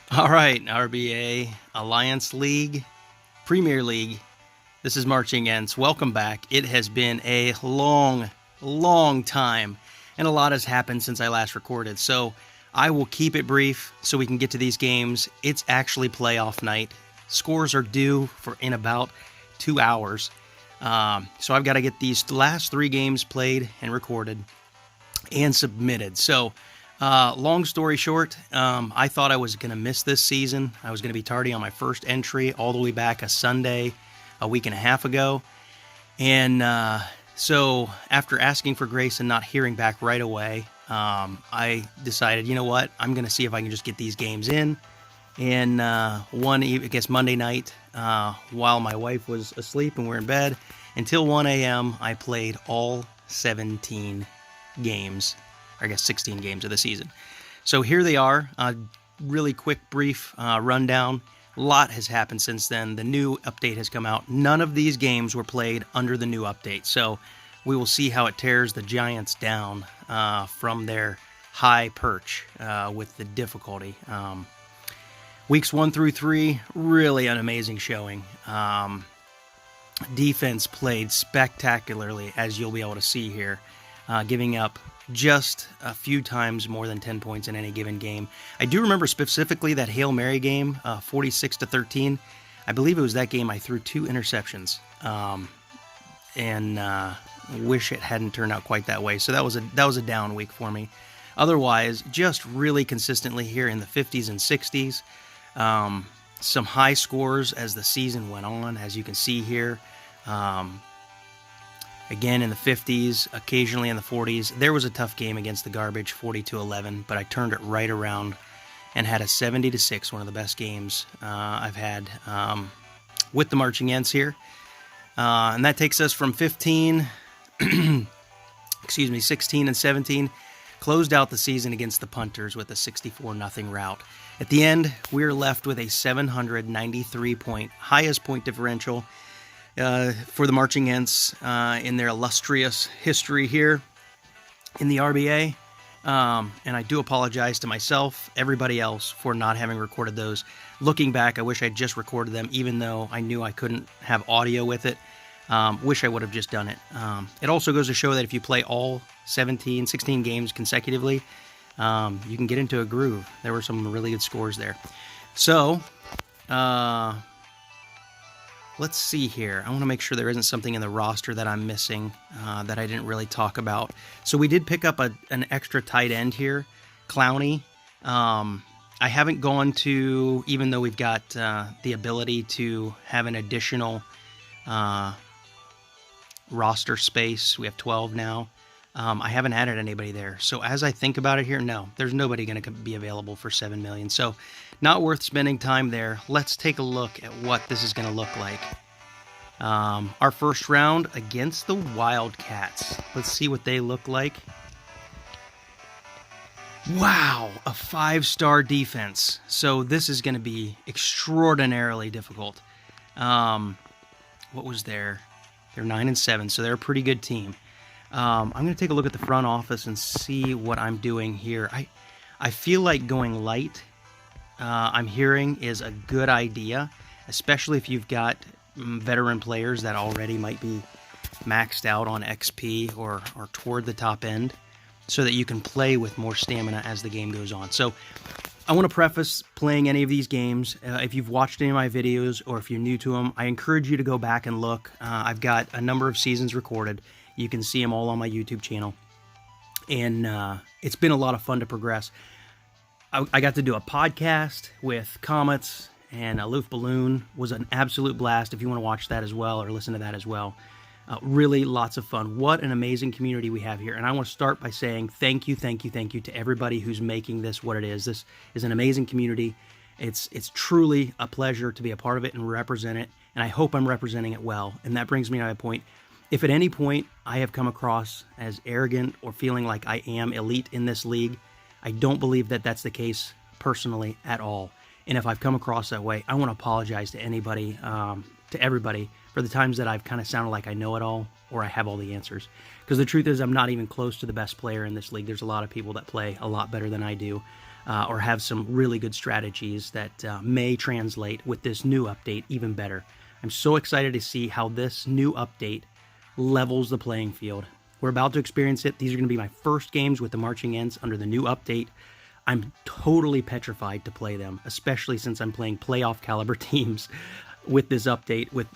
All right, RBA, Alliance League, Premier League. This is Marching Ents. Welcome back. It has been a long time, and a lot has happened since I last recorded. So I will keep it brief so we can get to these games. It's actually playoff night. Scores are due in about 2 hours. So I've got to get these last 3 games played and recorded and submitted. So long story short, I thought I was going to miss this season. I was going to be tardy on my first entry all the way back a Sunday a week and a half ago. And so after asking for grace and not hearing back right away, I decided, you know what, I'm going to see if I can just get these games in. And I guess Monday night, while my wife was asleep and we're in bed, until 1 a.m., I played all 17 games. I guess 16 games of the season. So here they are. Really quick, brief rundown. A lot has happened since then. The new update has come out. None of these games were played under the new update. So we will see how it tears the Giants down from their high perch with the difficulty. Weeks 1 through 3, really an amazing showing. Defense played spectacularly, as you'll be able to see here, giving up just a few times more than 10 points in any given game. I do remember specifically that Hail Mary game, 46-13. I believe it was that game I threw 2 interceptions, and wish it hadn't turned out quite that way. So that was a down week for me. Otherwise, just really consistently here in the 50s and 60s. Some high scores as the season went on, as you can see here. Again, in the 50s, occasionally in the 40s. There was a tough game against the Garbage, 40-11, but I turned it right around and had a 70-6, one of the best games I've had with the Marching Ents here. And that takes us from 16 and 17. Closed out the season against the Punters with a 64-0 rout. At the end, we're left with a 793-point, highest point differential for the Marching Ents in their illustrious history here in the RBA. And I do apologize to myself, everybody else, for not having recorded those. Looking back, I wish I'd just recorded them, even though I knew I couldn't have audio with it. Wish I would have just done it. It also goes to show that if you play all 16 games consecutively, you can get into a groove. There were some really good scores there. So, let's see here. I want to make sure there isn't something in the roster that I'm missing that I didn't really talk about. So we did pick up an extra tight end here, Clowney. I haven't gone to, even though we've got the ability to have an additional roster space. We have 12 now. I haven't added anybody there. So as I think about it here, no, there's nobody going to be available for $7 million. So not worth spending time there. Let's take a look at what this is going to look like. Our first round against the Wildcats. Let's see what they look like. Wow, a 5-star defense. So this is going to be extraordinarily difficult. What was there? They're 9-7, so they're a pretty good team. I'm going to take a look at the front office and see what I'm doing here. I feel like going light, I'm hearing, is a good idea, especially if you've got veteran players that already might be maxed out on XP or toward the top end, so that you can play with more stamina as the game goes on. So I want to preface playing any of these games. If you've watched any of my videos or if you're new to them, I encourage you to go back and look. I've got a number of seasons recorded. You can see them all on my YouTube channel. And it's been a lot of fun to progress. I got to do a podcast with Comets and Aloof Balloon. Was an absolute blast if you want to watch that as well or listen to that as well. Really lots of fun. What an amazing community we have here. And I want to start by saying thank you to everybody who's making this what it is. This is an amazing community. It's truly a pleasure to be a part of it and represent it. And I hope I'm representing it well. And that brings me to my point. If at any point I have come across as arrogant or feeling like I am elite in this league, I don't believe that that's the case personally at all. And if I've come across that way, I want to apologize to anybody, to everybody, for the times that I've kind of sounded like I know it all or I have all the answers. Because the truth is I'm not even close to the best player in this league. There's a lot of people that play a lot better than I do. or have some really good strategies that may translate with this new update even better. I'm so excited to see how this new update levels the playing field. We're about to experience it. These are going to be my first games with the Marching Ents under the new update. I'm totally petrified to play them, especially since I'm playing playoff caliber teams with this update, with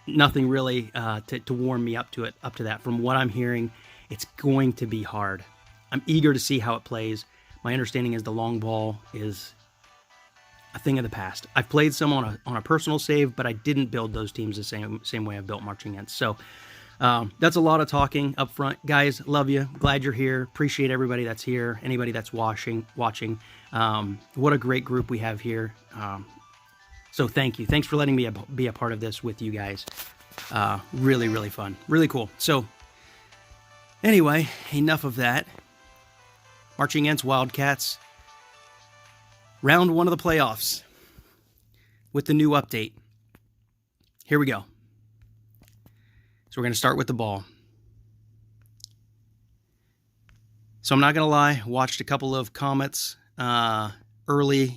nothing really to warm me up to that. From what I'm hearing, it's going to be hard. I'm eager to see how it plays. My understanding is the long ball is a thing of the past. I've played some on a personal save, but I didn't build those teams the same way I've built Marching Ents. So that's a lot of talking up front. Guys, love you. Glad you're here. Appreciate everybody that's here. Anybody that's watching. What a great group we have here. So thank you. Thanks for letting me be a part of this with you guys. Really, really fun. Really cool. So anyway, enough of that. Marching Ents, Wildcats. Round 1 of the playoffs with the new update. Here we go. So we're going to start with the ball. So I'm not going to lie, watched a couple of comments earlier.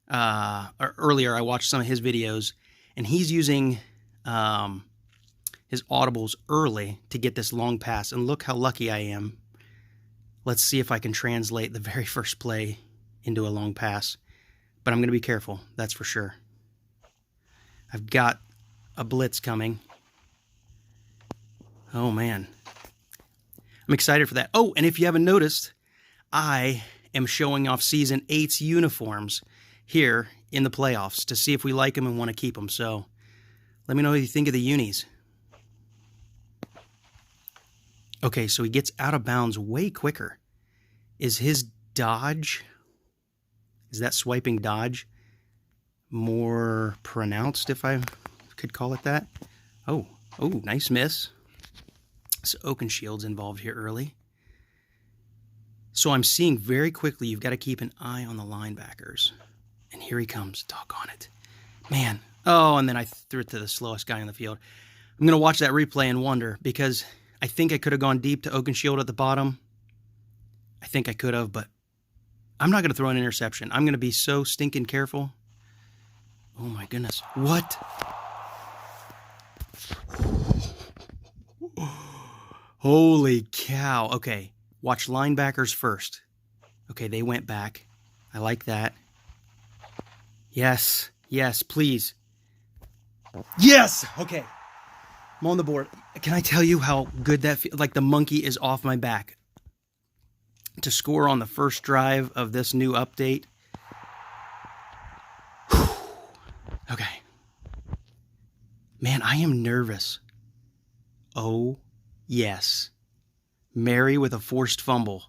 I watched some of his videos, and he's using his audibles early to get this long pass. And look how lucky I am. Let's see if I can translate the very first play into a long pass. But I'm going to be careful, that's for sure. I've got a blitz coming. Oh, man. I'm excited for that. Oh, and if you haven't noticed, I am showing off Season 8's uniforms here in the playoffs to see if we like them and want to keep them. So let me know what you think of the unis. Okay, so he gets out of bounds way quicker. Is his dodge, is that swiping dodge more pronounced, if I could call it that? Oh, nice miss. So Oaken Shield's involved here early. So I'm seeing very quickly you've got to keep an eye on the linebackers. And here he comes. Doggone it. Man. Oh, and then I threw it to the slowest guy on the field. I'm going to watch that replay and wonder, because I think I could have gone deep to Oaken Shield at the bottom. I think I could have, but I'm not going to throw an interception. I'm going to be so stinking careful. Oh, my goodness. What? Holy cow. Okay, watch linebackers first. Okay, they went back. I like that. Yes, please. Yes! Okay. I'm on the board. Can I tell you how good that feels? Like the monkey is off my back. To score on the first drive of this new update. Whew. Okay. Man, I am nervous. Oh, yes. Mary with a forced fumble.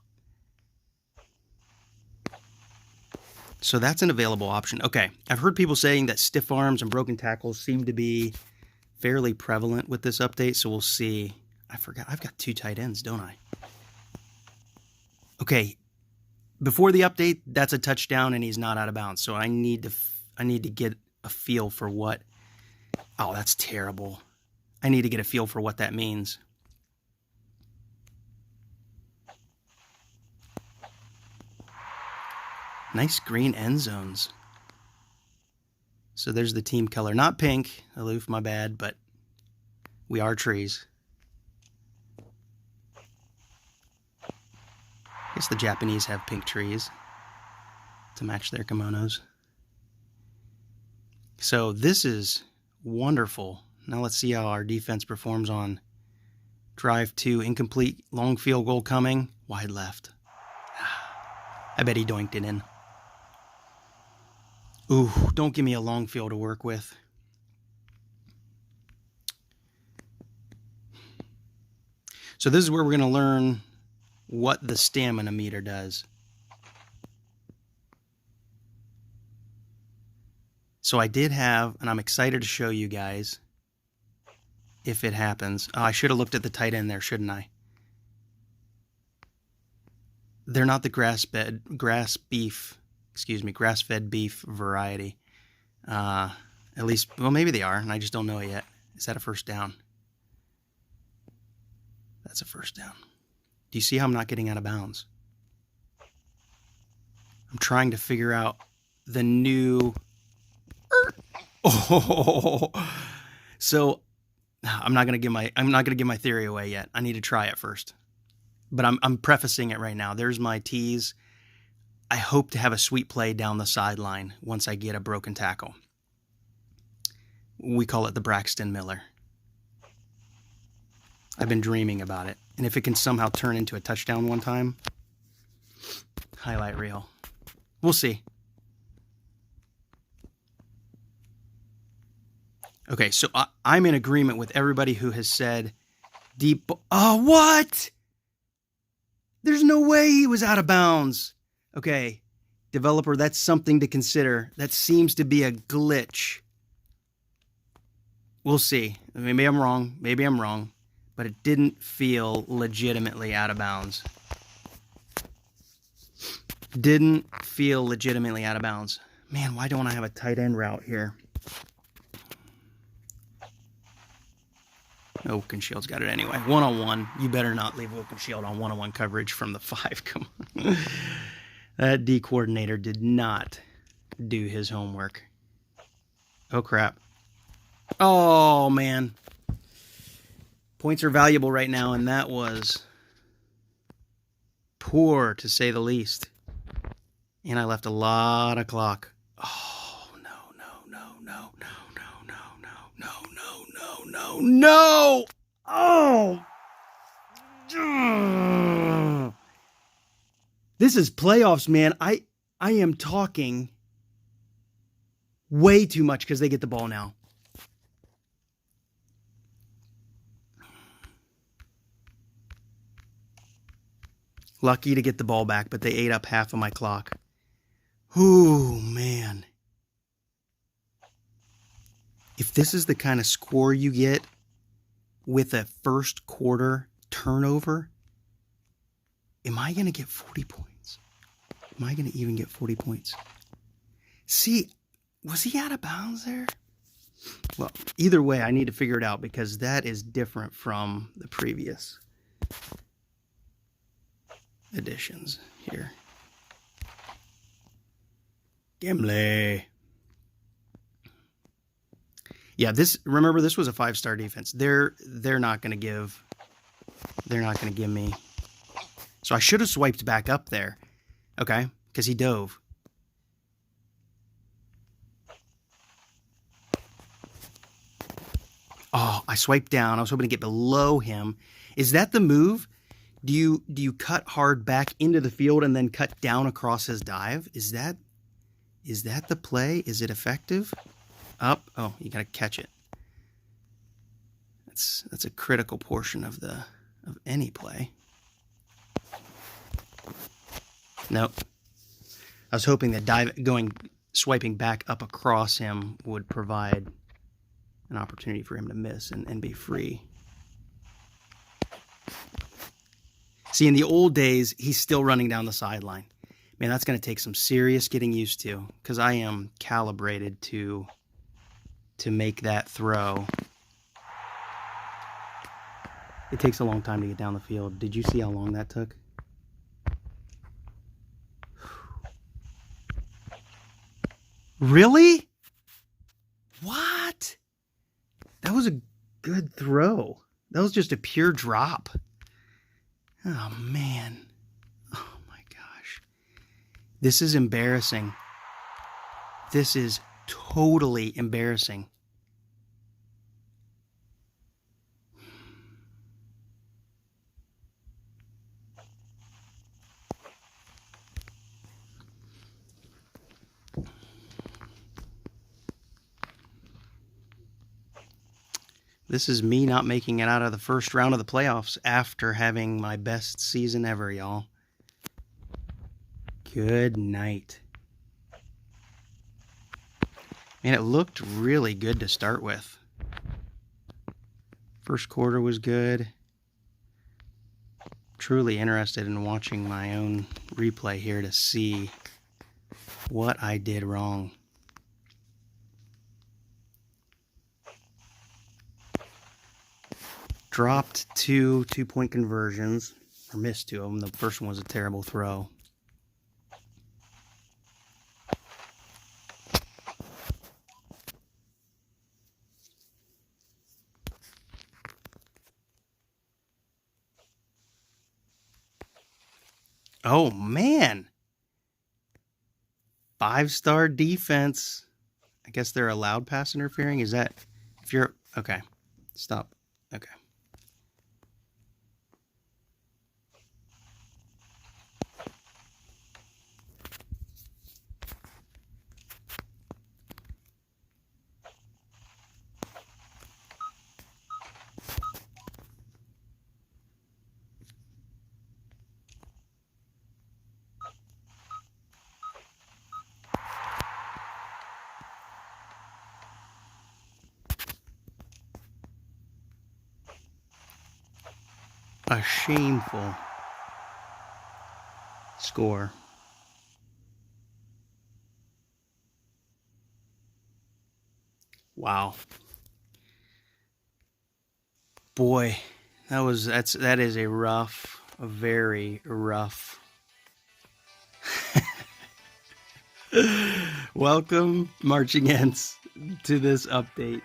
So that's an available option. Okay, I've heard people saying that stiff arms and broken tackles seem to be fairly prevalent with this update, so we'll see. I forgot, I've got 2 tight ends, don't I? Okay, before the update, that's a touchdown and he's not out of bounds, so I need to get a feel for what... Oh, that's terrible. I need to get a feel for what that means. Nice green end zones. So there's the team color. Not pink. Aloof, my bad, but we are trees. I guess the Japanese have pink trees to match their kimonos. So this is wonderful. Now let's see how our defense performs on drive 2. Incomplete, long field goal coming. Wide left. I bet he doinked it in. Ooh, don't give me a long field to work with. So this is where we're going to learn what the stamina meter does. So I did have, and I'm excited to show you guys if it happens. Oh, I should have looked at the tight end there, shouldn't I? They're not the grass-fed beef variety. At least, well, maybe they are, and I just don't know it yet. Is that a first down? That's a first down. Do you see how I'm not getting out of bounds? I'm trying to figure out the new... Oh, so I'm not gonna give my theory away yet. I need to try it first. But I'm prefacing it right now. There's my tease. I hope to have a sweet play down the sideline once I get a broken tackle. We call it the Braxton Miller. I've been dreaming about it. And if it can somehow turn into a touchdown one time, highlight reel. We'll see. Okay, so I'm in agreement with everybody who has said deep... Oh, what? There's no way he was out of bounds. Okay, developer, that's something to consider. That seems to be a glitch. We'll see. Maybe I'm wrong. But it didn't feel legitimately out of bounds. Didn't feel legitimately out of bounds. Man, why don't I have a tight end route here? Oaken Shield's got it anyway. One-on-one. You better not leave Oaken Shield on one-on-one coverage from the 5. Come on. That D coordinator did not do his homework. Oh, crap. Oh, man. Points are valuable right now, and that was poor, to say the least. And I left a lot of clock. Oh, no. Oh! This is playoffs, man. I am talking way too much because they get the ball now. Lucky to get the ball back, but they ate up half of my clock. Ooh, man. If this is the kind of score you get with a first quarter turnover, am I going to get 40 points? Am I going to even get 40 points? See, was he out of bounds there? Well, either way, I need to figure it out because that is different from the previous editions here. Gimli. Yeah, remember this was a 5-star defense. They're not going to give me. So I should have swiped back up there. Okay, cuz he dove. Oh, I swiped down. I was hoping to get below him. Is that the move? Do you cut hard back into the field and then cut down across his dive? Is that the play? Is it effective? Up. Oh, you got to catch it. That's a critical portion of any play. Nope. I was hoping that swiping back up across him would provide an opportunity for him to miss and be free. See, in the old days, he's still running down the sideline. Man, that's going to take some serious getting used to because I am calibrated to make that throw. It takes a long time to get down the field. Did you see how long that took? Really? What? That was a good throw. That was just a pure drop. Oh, man. Oh, my gosh. This is embarrassing. This is totally embarrassing. This is me not making it out of the first round of the playoffs after having my best season ever, y'all. Good night. Man, it looked really good to start with. First quarter was good. Truly interested in watching my own replay here to see what I did wrong. Dropped 2 two-point conversions, or missed 2 of them. The first one was a terrible throw. Oh, man. 5-star defense. I guess they're allowed pass interfering. Is that if you're okay? Stop. Okay. A shameful score. Wow. Boy, that is a very rough. Welcome, Marching Ents, to this update.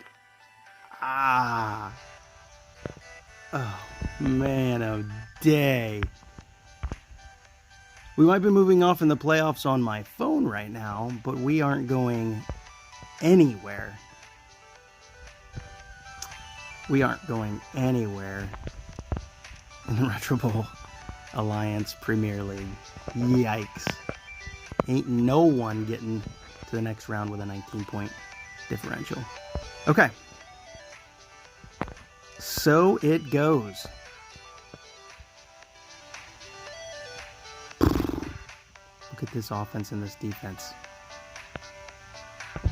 Oh, man of day. We might be moving off in the playoffs on my phone right now, but we aren't going anywhere. We aren't going anywhere in the Retro Bowl Alliance Premier League. Yikes. Ain't no one getting to the next round with a 19-point differential. Okay. So it goes. Look at this offense and this defense.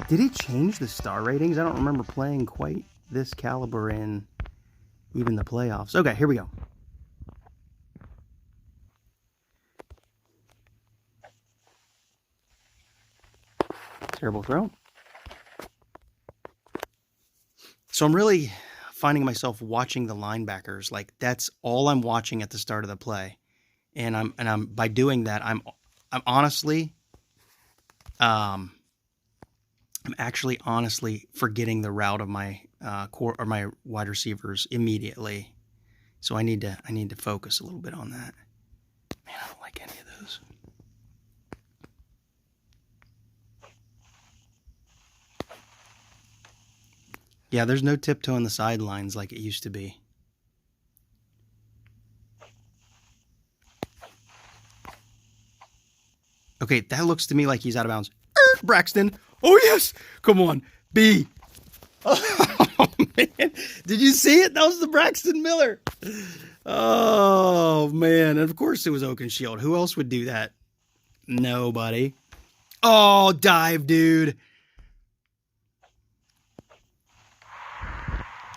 Did it change the star ratings? I don't remember playing quite this caliber in even the playoffs. Okay, here we go. Terrible throw. So I'm really finding myself watching the linebackers. Like, that's all I'm watching at the start of the play. And I'm by doing that, I'm honestly I'm actually honestly forgetting the route of my core or my wide receivers immediately. So I need to focus a little bit on that. Man, I don't like any of those. Yeah, there's no tiptoeing the sidelines like it used to be. Okay, that looks to me like he's out of bounds. Braxton. Oh, yes. Come on. B. Oh, man. Did you see it? That was the Braxton Miller. Oh, man. And of course it was Oaken Shield. Who else would do that? Nobody. Oh, dive, dude.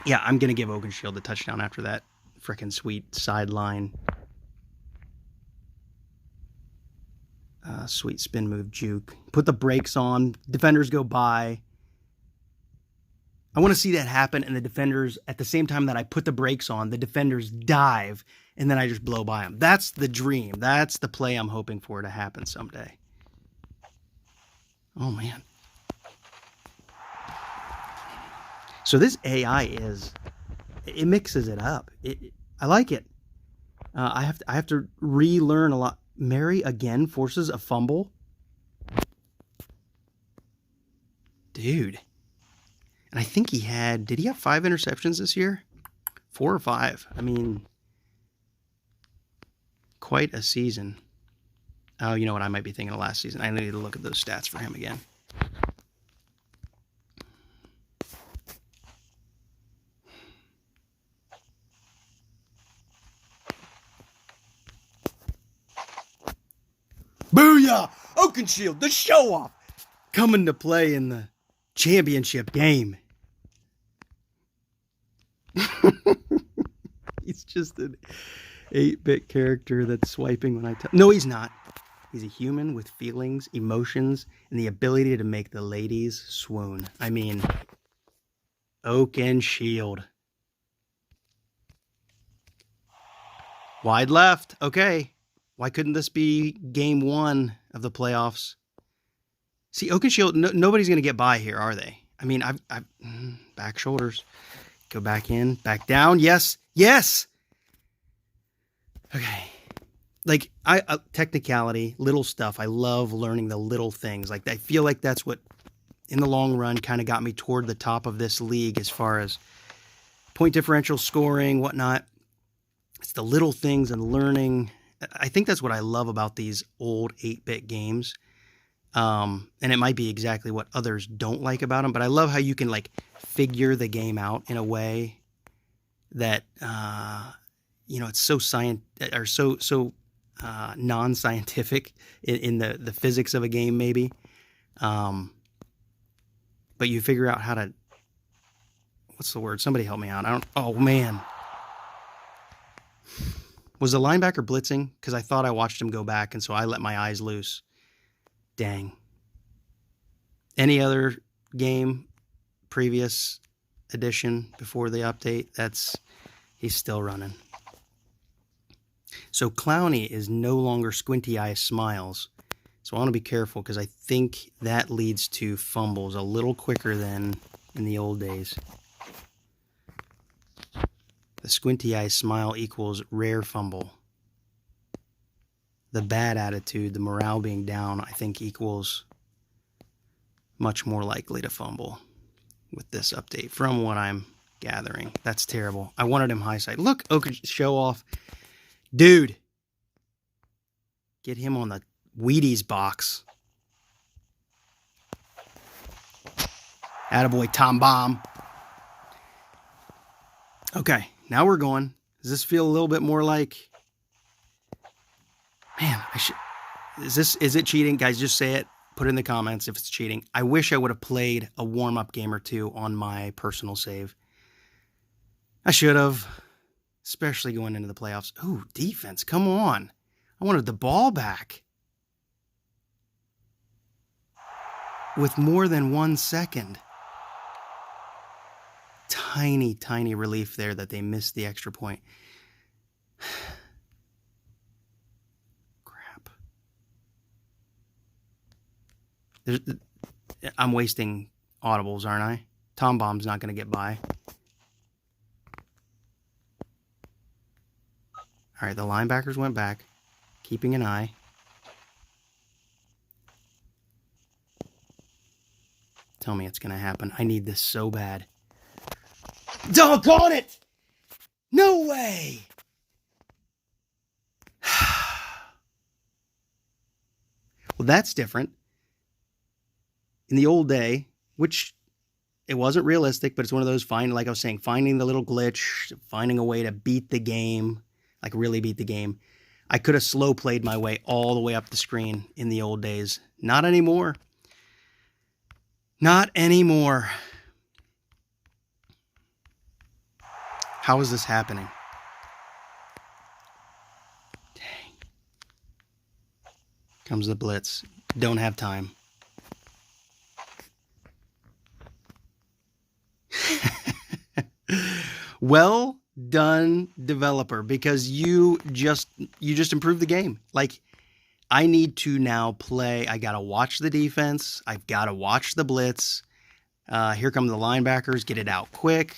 Yeah, I'm going to give Oaken Shield a touchdown after that freaking sweet sideline. Sweet spin move juke. Put the brakes on. Defenders go by. I want to see that happen, and the defenders, at the same time that I put the brakes on, the defenders dive, and then I just blow by them. That's the dream. That's the play I'm hoping for to happen someday. Oh, man. So this AI it mixes it up. I like it. I have to relearn a lot. Mary again forces a fumble. Dude. And I think did he have 5 interceptions this year? 4 or 5. I mean, quite a season. Oh, you know what? I might be thinking of last season. I need to look at those stats for him again. Booyah! Oaken Shield, the show-off, coming to play in the championship game. He's just an 8-bit character that's swiping when I tell. No, he's not. He's a human with feelings, emotions, and the ability to make the ladies swoon. I mean, Oaken Shield. Wide left. Okay. Why couldn't this be game 1 of the playoffs? See, Oaken Shield, nobody's going to get by here, are they? I mean, I've back shoulders. Go back in, back down. Yes, yes. Okay. like technicality, little stuff. I love learning the little things. Like I feel like that's what, in the long run, kind of got me toward the top of this league as far as point differential, scoring, whatnot. It's the little things and learning. I think that's what I love about these old 8-bit games. And it might be exactly what others don't like about them, but I love how you can like figure the game out in a way that, it's so non-scientific in the physics of a game, maybe. But you figure out how to, what's the word? Somebody help me out. Oh man. Was the linebacker blitzing? Because I thought I watched him go back, and so I let my eyes loose. Dang. Any other game, previous edition, before the update, he's still running. So Clowny is no longer squinty eye smiles. So I want to be careful because I think that leads to fumbles a little quicker than in the old days. The squinty eye smile equals rare fumble. The bad attitude, the morale being down, I think equals much more likely to fumble with this update from what I'm gathering. That's terrible. I wanted him high side. Look, Oaken show off. Dude. Get him on the Wheaties box. Attaboy, Tom Bomb. Okay, now we're going. Does this feel a little bit more like... Man, is it cheating? Guys, just say it. Put it in the comments if it's cheating. I wish I would have played a warm-up game or two on my personal save. I should have, especially going into the playoffs. Ooh, defense, come on. I wanted the ball back. With more than 1 second. Tiny, tiny relief there that they missed the extra point. I'm wasting audibles, aren't I? Tom Bomb's not going to get by. All right, the linebackers went back, keeping an eye. Tell me it's going to happen. I need this so bad. Doggone it! No way! Well, that's different. In the old day, which it wasn't realistic, but it's one of those, like I was saying, finding the little glitch, finding a way to beat the game, like really beat the game. I could have slow played my way all the way up the screen in the old days. Not anymore. Not anymore. How is this happening? Dang. Comes the blitz. Don't have time. Well done, developer, because you just improved the game. Like, I need to now play. I got to watch the defense. I've got to watch the blitz. Here come the linebackers. Get it out quick.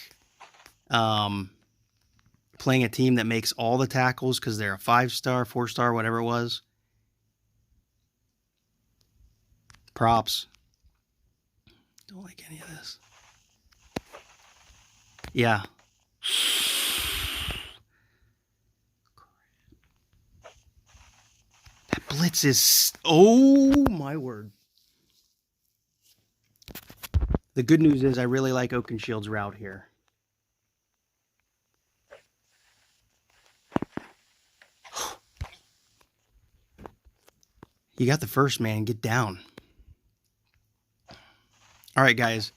Playing a team that makes all the tackles because they're a 5-star, 4-star, whatever it was. Props. Don't like any of this. Yeah. That blitz is... Oh, my word. The good news is I really like Oaken Shield's route here. You got the first, man. Get down. All right, guys.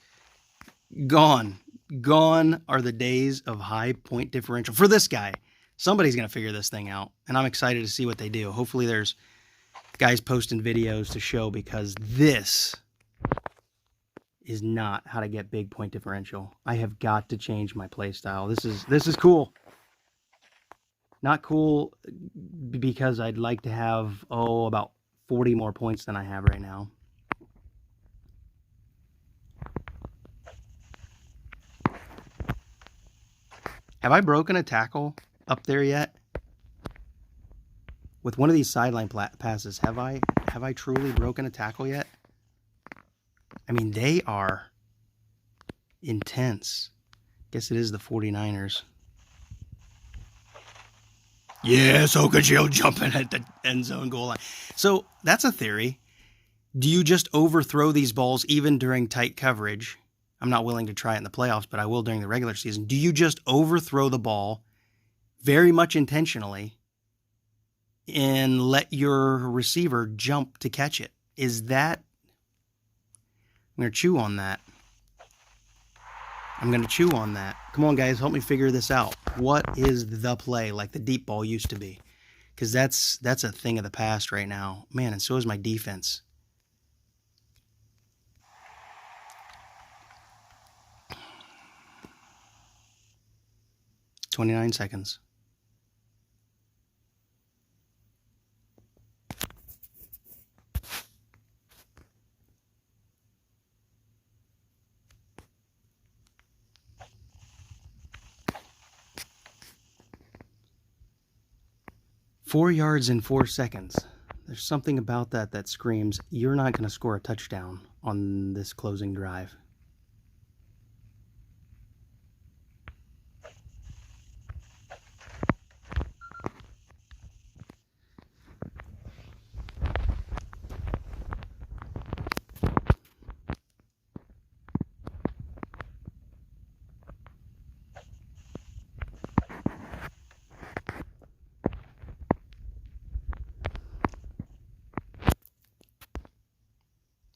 Gone. Gone are the days of high point differential. For this guy, somebody's going to figure this thing out, and I'm excited to see what they do. Hopefully there's guys posting videos to show, because this is not how to get big point differential. I have got to change my play style. This is cool. Not cool because I'd like to have, about 40 more points than I have right now. Have I broken a tackle up there yet? With one of these sideline passes, have I truly broken a tackle yet? I mean, they are intense. Guess it is the 49ers. Yes, Oaken Shield jumping at the end zone goal line. So that's a theory. Do you just overthrow these balls even during tight coverage? I'm not willing to try it in the playoffs, but I will during the regular season. Do you just overthrow the ball very much intentionally and let your receiver jump to catch it? Is that... I'm going to chew on that. I'm going to chew on that. Come on, guys, help me figure this out. What is the play like the deep ball used to be? Because that's a thing of the past right now. Man, and so is my defense. "29 seconds. "4 yards in 4 seconds. There's something about that that screams, you're not going to score a touchdown on this closing drive.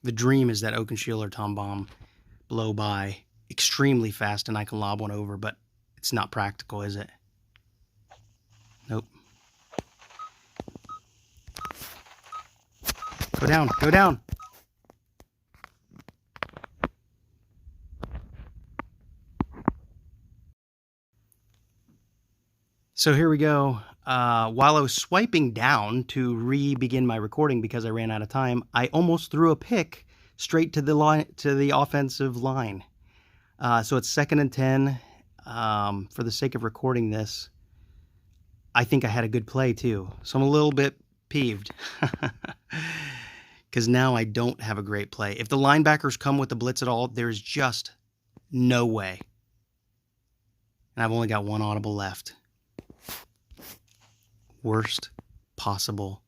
The dream is that Oaken Shield or Tom Bomb blow by extremely fast and I can lob one over, but it's not practical, is it? Nope. Go down, go down. So here we go. While I was swiping down to re-begin my recording because I ran out of time, I almost threw a pick straight to the line, to the offensive line. So it's 2nd and 10. For the sake of recording this, I think I had a good play too. So I'm a little bit peeved because now I don't have a great play. If the linebackers come with the blitz at all, there's just no way. And I've only got one audible left. Worst possible.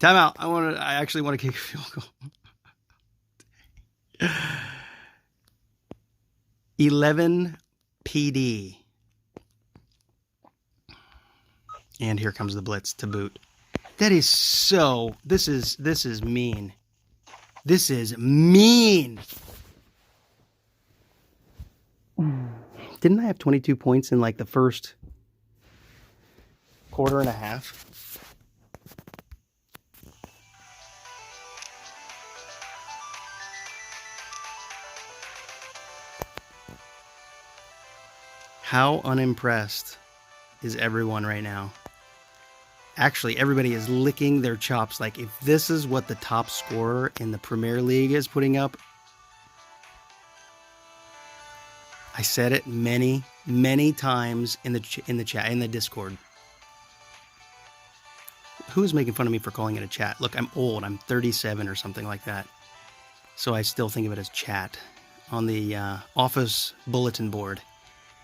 Timeout. I actually want to kick a field goal. 11 PD. And here comes the blitz to boot. That is so... This is mean. This is mean. Didn't I have 22 points in like the first quarter and a half? How unimpressed is everyone right now? Actually, everybody is licking their chops. Like, if this is what the top scorer in the Premier League is putting up, I said it many, many times in the chat, in the Discord. Who's making fun of me for calling it a chat? Look, I'm old. I'm 37 or something like that. So I still think of it as chat. On the office bulletin board,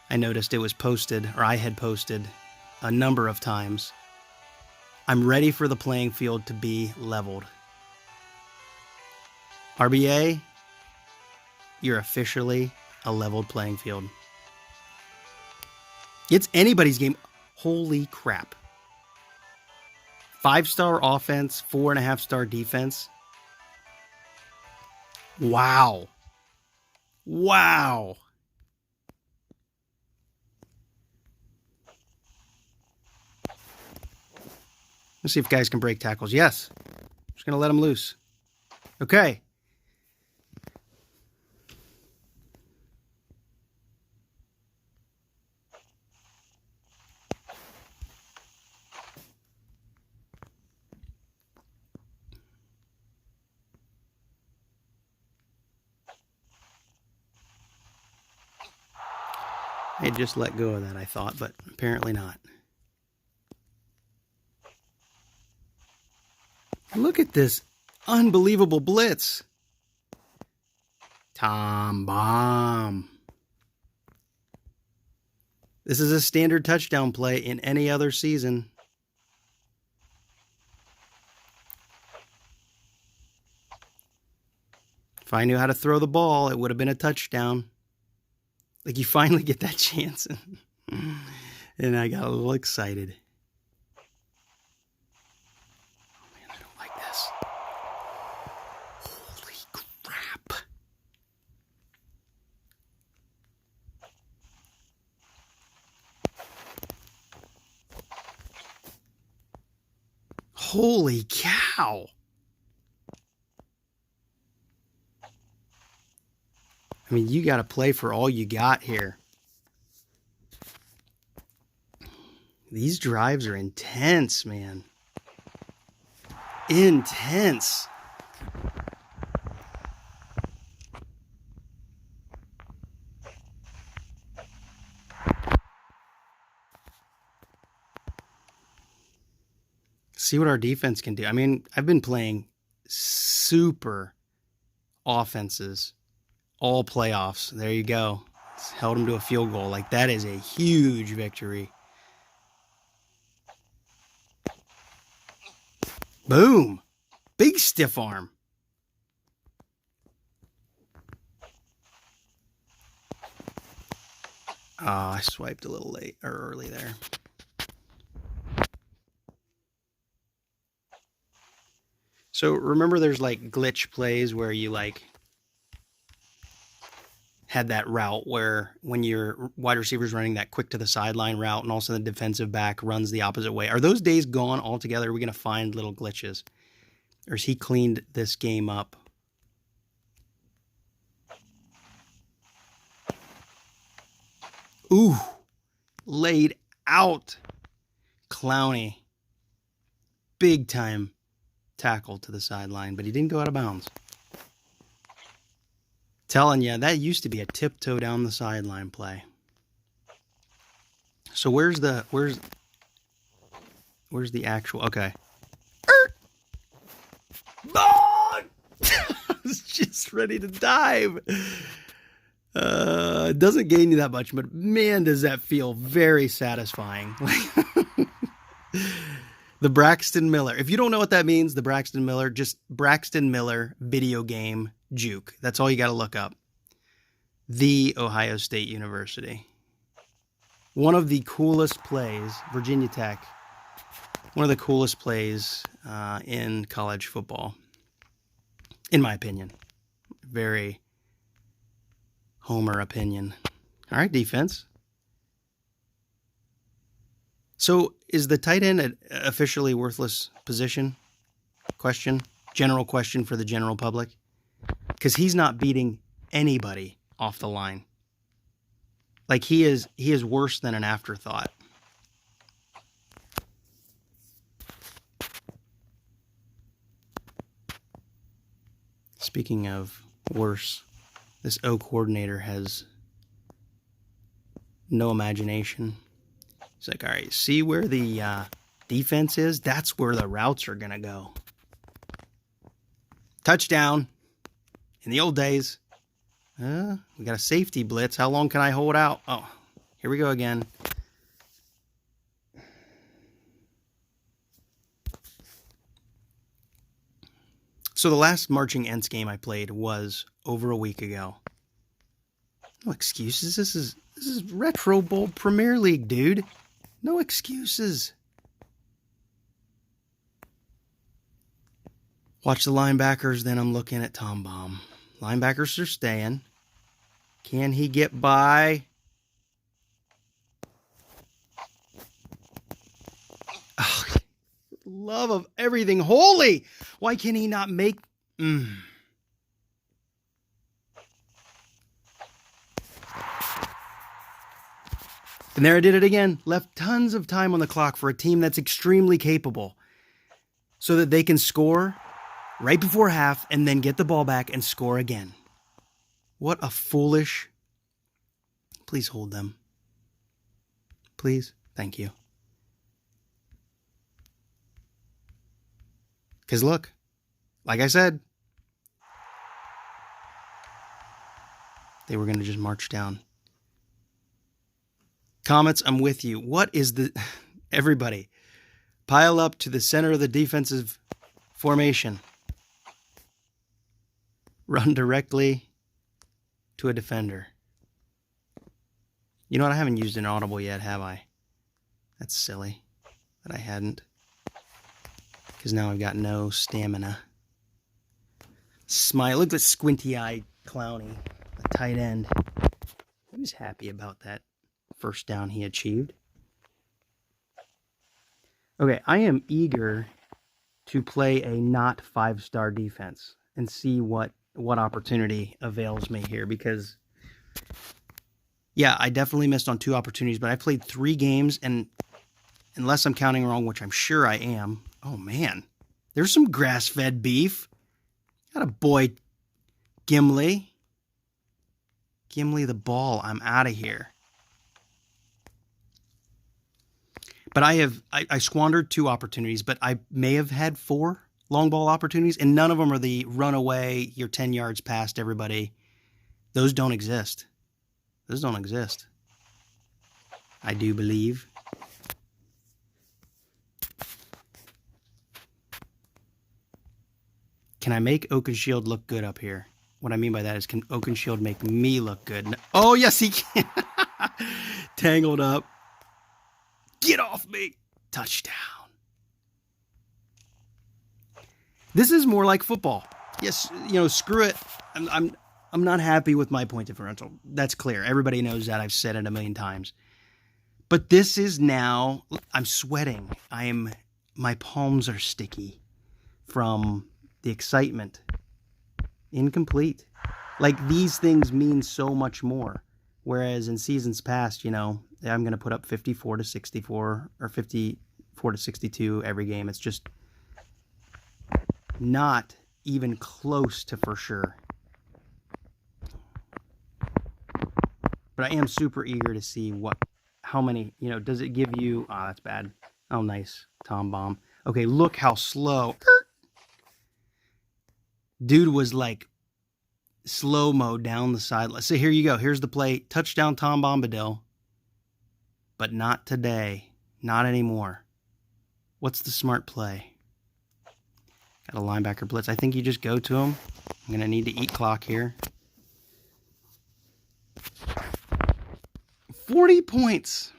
I noticed it was posted, or I had posted a number of times. I'm ready for the playing field to be leveled. RBA, you're officially a leveled playing field. It's anybody's game. Holy crap. 5-star offense, 4.5-star defense. Wow. Wow. Let's see if guys can break tackles. Yes. Just going to let them loose. Okay. I had just let go of that, I thought, but apparently not. Look at this unbelievable blitz. Tom bomb. This is a standard touchdown play in any other season. If I knew how to throw the ball, it would have been a touchdown. Like, you finally get that chance. And I got a little excited. Oh, man, I don't like this. Holy crap. Holy cow. I mean, you got to play for all you got here. These drives are intense, man. Intense. See what our defense can do. I mean, I've been playing super offenses all playoffs. There you go. It's held them to a field goal. Like, that is a huge victory. Boom. Big stiff arm. Oh, I swiped a little late or early there. So remember, there's like glitch plays where you like had that route where when your wide receiver's running that quick to the sideline route and also the defensive back runs the opposite way. Are those days gone altogether? Are we going to find little glitches? Or has he cleaned this game up? Ooh, laid out. Clowney. Big time tackle to the sideline, but he didn't go out of bounds. Telling you, that used to be a tiptoe down the sideline play. So where's the actual, okay. Oh! I was just ready to dive. It doesn't gain you that much, but man, does that feel very satisfying. The Braxton Miller. If you don't know what that means, the Braxton Miller, just Braxton Miller video game juke. That's all you got to look up. The Ohio State University. One of the coolest plays, Virginia Tech. One of the coolest plays in college football, in my opinion. Very Homer opinion. All right, defense. So is the tight end an officially worthless position? Question. General question for the general public. Because he's not beating anybody off the line. Like, he is worse than an afterthought. Speaking of worse, this O coordinator has no imagination. He's like, all right, see where the defense is? That's where the routes are going to go. Touchdown. In the old days, we got a safety blitz. How long can I hold out? Oh, here we go again. So the last Marching Ents game I played was over a week ago. No excuses. This is Retro Bowl Premier League, dude. No excuses. Watch the linebackers, then I'm looking at Tom Bomb. Linebackers are staying. Can he get by? Oh, love of everything holy. Why can he not make... And there I did it again. Left tons of time on the clock for a team that's extremely capable so that they can score right before half and then get the ball back and score again. What a foolish... Please hold them. Please. Thank you. Because look, like I said, they were going to just march down. Comets, I'm with you. What is the... Everybody, pile up to the center of the defensive formation. Run directly to a defender. You know what? I haven't used an audible yet, have I? That's silly that I hadn't. Because now I've got no stamina. Smile. Look at the squinty-eyed Clowney, the tight end. He was happy about that first down he achieved. Okay, I am eager to play a not 5-star defense and see what opportunity avails me here, because, yeah, I definitely missed on 2 opportunities, but I played 3 games, and unless I'm counting wrong, which I'm sure I am, oh, man, there's some grass-fed beef. Got a boy, Gimli. Gimli the ball. I'm out of here. But I squandered 2 opportunities, but I may have had 4 long ball opportunities, and none of them are the runaway, you're 10 yards past everybody. Those don't exist. Those don't exist. I do believe. Can I make Oaken Shield look good up here? What I mean by that is, can Oaken Shield make me look good? Oh, yes, he can. Tangled up. Get off me. Touchdown. This is more like football. Yes, screw it. I'm not happy with my point differential. That's clear. Everybody knows that. I've said it a million times. But this is now, I'm sweating. My palms are sticky from the excitement. Incomplete. Like, these things mean so much more. Whereas in seasons past, I'm going to put up 54 to 64 or 54 to 62 every game. It's just not even close to for sure. But I am super eager to see how many, does it give you, that's bad. Oh, nice. Tom bomb. Okay, look how slow. Dude was like slow-mo down the sideline. So here you go. Here's the play. Touchdown, Tom Bombadil. But not today. Not anymore. What's the smart play? Got a linebacker blitz. I think you just go to him. I'm going to need to eat clock here. 40 points.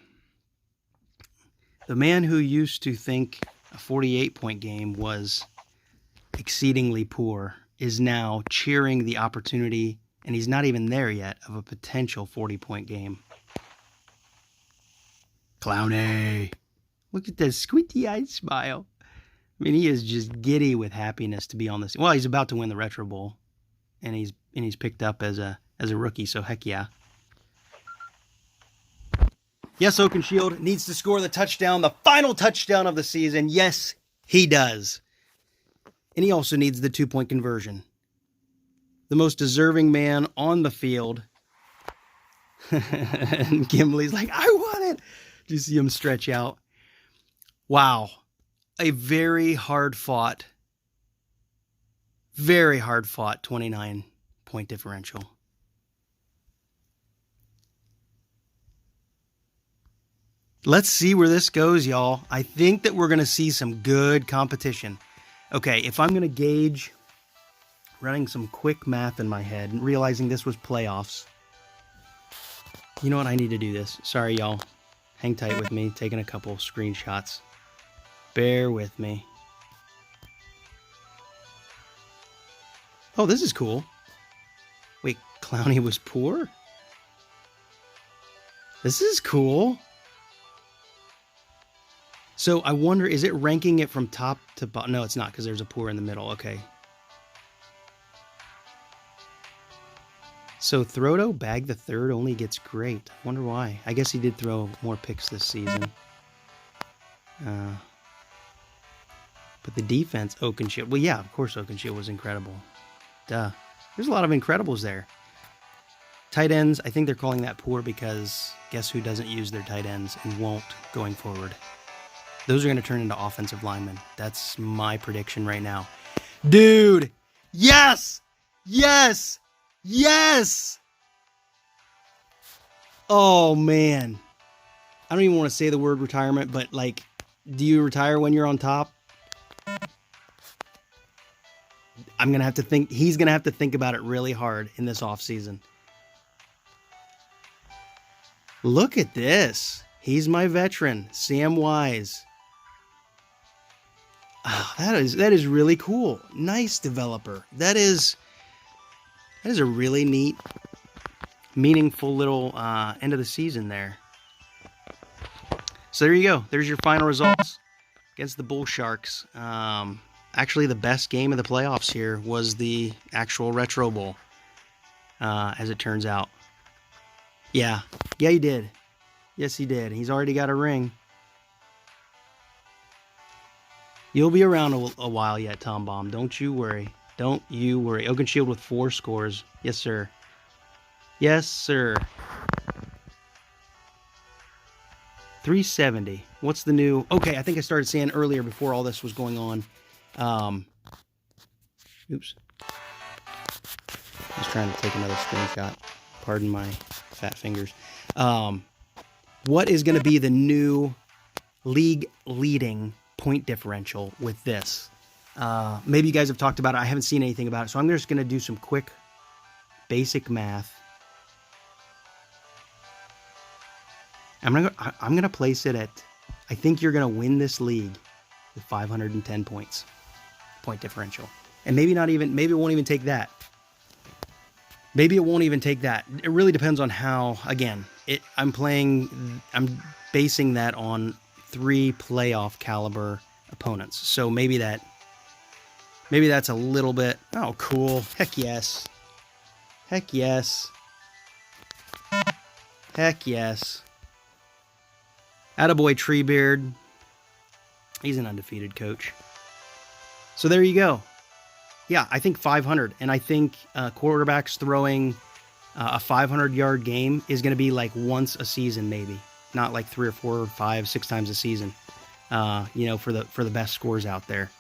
The man who used to think a 48-point game was exceedingly poor is now cheering the opportunity, and he's not even there yet, of a potential 40-point game. Clowney. Look at that squinty-eyed smile. I mean, he is just giddy with happiness to be on this. Well, he's about to win the Retro Bowl, and he's picked up as a rookie, so heck yeah. Yes, Oaken Shield needs to score the touchdown, the final touchdown of the season. Yes, he does. And he also needs the 2-point conversion. The most deserving man on the field. And Gimli's like, I want it. Do you see him stretch out? Wow. A very hard fought 29-point differential. Let's see where this goes, y'all. I think that we're going to see some good competition. Okay, if I'm going to gauge, running some quick math in my head and realizing this was playoffs. You know what? I need to do this. Sorry, y'all. Hang tight with me. Taking a couple screenshots. Bear with me. Oh, this is cool. Wait, Clowney was poor? This is cool. So I wonder, is it ranking it from top to bottom? No, it's not, because there's a poor in the middle. Okay. So Throdo Bag the Third only gets great. I wonder why. I guess he did throw more picks this season. But the defense, Oaken Shield. Well, yeah, of course Oaken Shield was incredible. Duh. There's a lot of incredibles there. Tight ends, I think they're calling that poor because guess who doesn't use their tight ends and won't going forward? Those are going to turn into offensive linemen. That's my prediction right now. Dude. Yes. Yes. Yes. Oh, man. I don't even want to say the word retirement, but like, do you retire when you're on top? I'm going to have to think. He's going to have to think about it really hard in this offseason. Look at this. He's my veteran, Sam Wise. Oh, that is really cool. Nice developer. That is a really neat, meaningful little end of the season there. So there you go. There's your final results against the Bull Sharks. Actually, the best game of the playoffs here was the actual Retro Bowl, as it turns out. Yeah, he did. Yes, he did. He's already got a ring. You'll be around a while yet, Tom Baum. Don't you worry. Don't you worry. Oaken Shield with 4 scores. Yes, sir. Yes, sir. 370. What's the new... Okay, I think I started saying earlier before all this was going on. Oops. I was trying to take another screenshot. Pardon my fat fingers. What is going to be the new league leading point differential with this? Maybe you guys have talked about it. I haven't seen anything about it. So I'm just going to do some quick basic math. I'm gonna place it at, I think you're gonna win this league with 510 points, point differential, and maybe it won't even take that. Maybe it won't even take that. It really depends on how. Again, I'm basing that on 3 playoff caliber opponents. So maybe that's a little bit. Oh, cool. Heck yes. Heck yes. Heck yes. Attaboy TreeBeard. He's an undefeated coach. So there you go. Yeah, I think 500. And I think quarterbacks throwing a 500-yard game is going to be like once a season maybe. Not like 3 or 4 or 5, 6 times a season. For the best scores out there.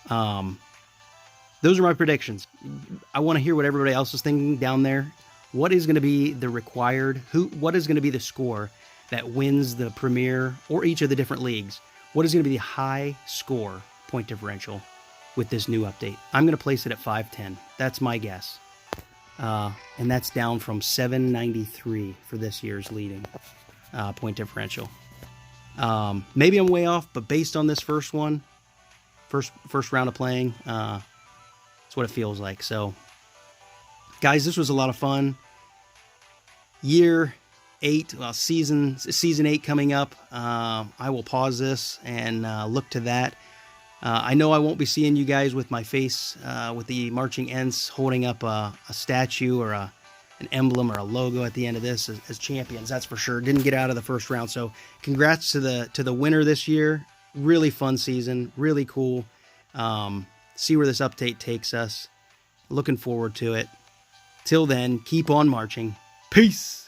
Those are my predictions. I want to hear what everybody else is thinking down there. What is going to be the what is going to be the score that wins the Premier or each of the different leagues? What is going to be the high score point differential with this new update? I'm going to place it at 510. That's my guess. And that's down from 793 for this year's leading point differential. Maybe I'm way off, but based on this first round of playing, that's what it feels like. So, guys, this was a lot of fun. Year 8, well, season 8 coming up. I will pause this and look to that. I know I won't be seeing you guys with my face with the Marching Ents holding up a statue or an emblem or a logo at the end of this as champions. That's for sure. Didn't get out of the first round, so congrats to the winner this year. Really fun season. Really cool. See where this update takes us. Looking forward to it. Till then, keep on marching. Peace.